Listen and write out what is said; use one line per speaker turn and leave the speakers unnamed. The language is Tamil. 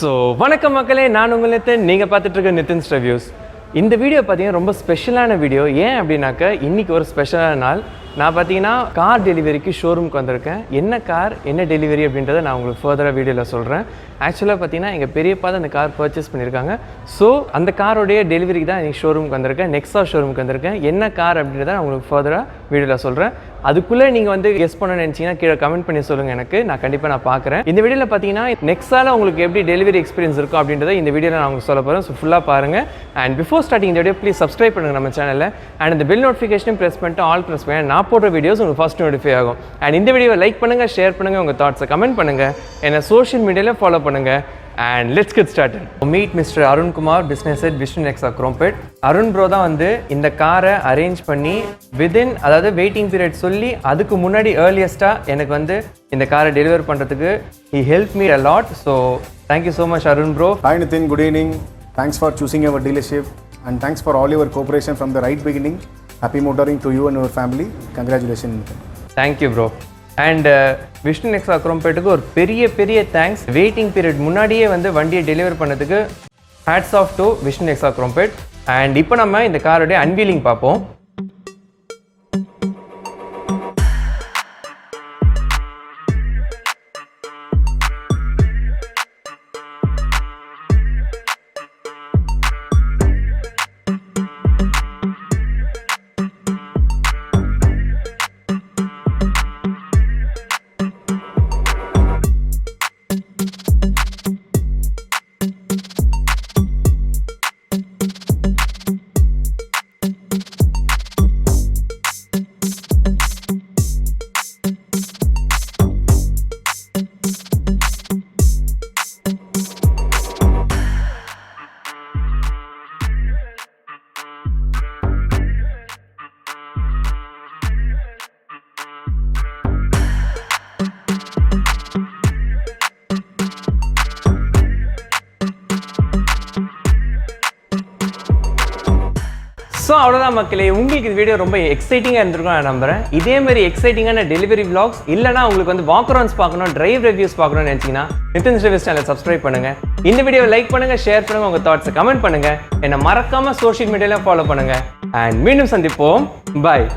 ஸோ வணக்கம் மக்களே, நான் உங்கள் நித்தின். நீங்கள் பார்த்துட்டு இருக்க நித்தின்ஸ் ரிவ்யூஸ். இந்த வீடியோ பார்த்தீங்கன்னா ரொம்ப ஸ்பெஷலான வீடியோ. ஏன் அப்படின்னாக்க இன்றைக்கி ஒரு ஸ்பெஷலான நாள். நான் பார்த்தீங்கன்னா கார் டெலிவரிக்கு ஷோரூமுக்கு வந்திருக்கேன். என்ன கார், என்ன டெலிவரி அப்படின்றத நான் உங்களுக்கு ஃபர்தராக வீடியோவில் சொல்கிறேன். ஆக்சுவலாக பார்த்தீங்கன்னா எங்கள் பெரியப்பா தான் அந்த கார் பர்ச்சேஸ் பண்ணியிருக்காங்க. ஸோ அந்த காரோடைய டெலிவரிக்கு தான் இன்றைக்கி ஷோரூமுக்கு வந்திருக்கேன். நெக்ஸா ஷோரூமுக்கு வந்திருக்கேன். என்ன கார் அப்படின்றத நான் உங்களுக்கு ஃபர்தராக வீடியோவில் சொல்கிறேன். அதுக்குள்ளே நீங்கள் வந்து கெஸ் பண்ண நினச்சிங்கன்னா கீழே கமெண்ட் பண்ணி சொல்லுங்கள். எனக்கு நான் கண்டிப்பாக நான் பார்க்குறேன். இந்த வீடியோவில் பார்த்தீங்கன்னா நெக்ஸாவில் உங்களுக்கு எப்படி டெலிவரி எக்ஸ்பீரியன்ஸ் இருக்கும் அப்படின்றத இந்த வீடியோவில் நான் உங்களுக்கு சொல்ல போகிறேன். ஸோ ஃபுல்லாக பாருங்கள். அண்ட் பிஃபோர் ஸ்டார்டிங் இந்த வீடியோ ப்ளீஸ் சப்ஸ்கிரைப் பண்ணுங்கள் நம்ம சேனலில். அண்ட் இந்த பெல் நோட்டிஃபிகேஷனும் ப்ரெஸ் பண்ணிட்டு ஆல் ப்ரெஸ் பண்ணி நான் போடுற வீடியோஸ் உங்களுக்கு ஃபஸ்ட் நோட்டிஃபை ஆகும். அண்ட் இந்த வீடியோவை லைக் பண்ணுங்கள், ஷேர் பண்ணுங்கள், உங்கள் தாட்ஸை கமெண்ட் பண்ணுங்கள், என்னை சோஷியல் மீடியாவில் ஃபாலோ பண்ணுங்கள். And let's get started. Meet Mr. Arunkumar, business at Vishnu NEXA Chromepet. Arun bro தான் வந்து இந்த காரை அரேஞ்ச் பண்ணி அதாவது வெயிட்டிங் பீரியட் சொல்லி அதுக்கு முன்னாடி ஏர்லியஸ்ட்டாக எனக்கு வந்து இந்த காரை டெலிவர் பண்ணுறதுக்கு he helped me a lot. So thank you so much Arun bro.
Hi Nithin, good evening. Thanks for choosing our dealership and thanks for all your cooperation from the right beginning. Happy motoring to you and your family. Congratulations Nithin.
Thank you bro. And Vishnu Nexa குரோம்பேட்டுக்கு ஒரு பெரிய தேங்க்ஸ். வெயிட்டிங் பீரியட் முன்னாடியே வந்து வண்டியை டெலிவர் பண்ணதுக்கு hats off to Vishnu Nexa Chromepet. And இப்போ நம்ம இந்த காரோடைய அன்வீலிங் பார்ப்போம். ஸோ அவ்வளோதான் மக்களே, உங்களுக்கு இந்த வீடியோ ரொம்ப எக்ஸைட்டிங்காக இருந்திருக்கும் நான் நம்புறேன். இதே மாதிரி எக்ஸைட்டிங்கான டெலிவரி vlogs இல்லைனா உங்களுக்கு வந்து வாக் அரவுண்ட்ஸ் பார்க்கணும், டிரைவ் ரிவ்யூஸ் பார்க்கணும்னு நினச்சிங்கன்னா நித்தின்ஸ் ரிவ்யூஸ் சேனலை சப்ஸ்கிரைப் பண்ணுங்கள். இந்த வீடியோவை லைக் பண்ணுங்கள், ஷேர் பண்ணுங்கள், உங்கள் தாட்ஸை கமெண்ட் பண்ணுங்கள், என்னை மறக்காமல் சோஷியல் மீடியாவில் ஃபாலோ பண்ணுங்கள். அண்ட் மீண்டும் சந்திப்போம். பாய்.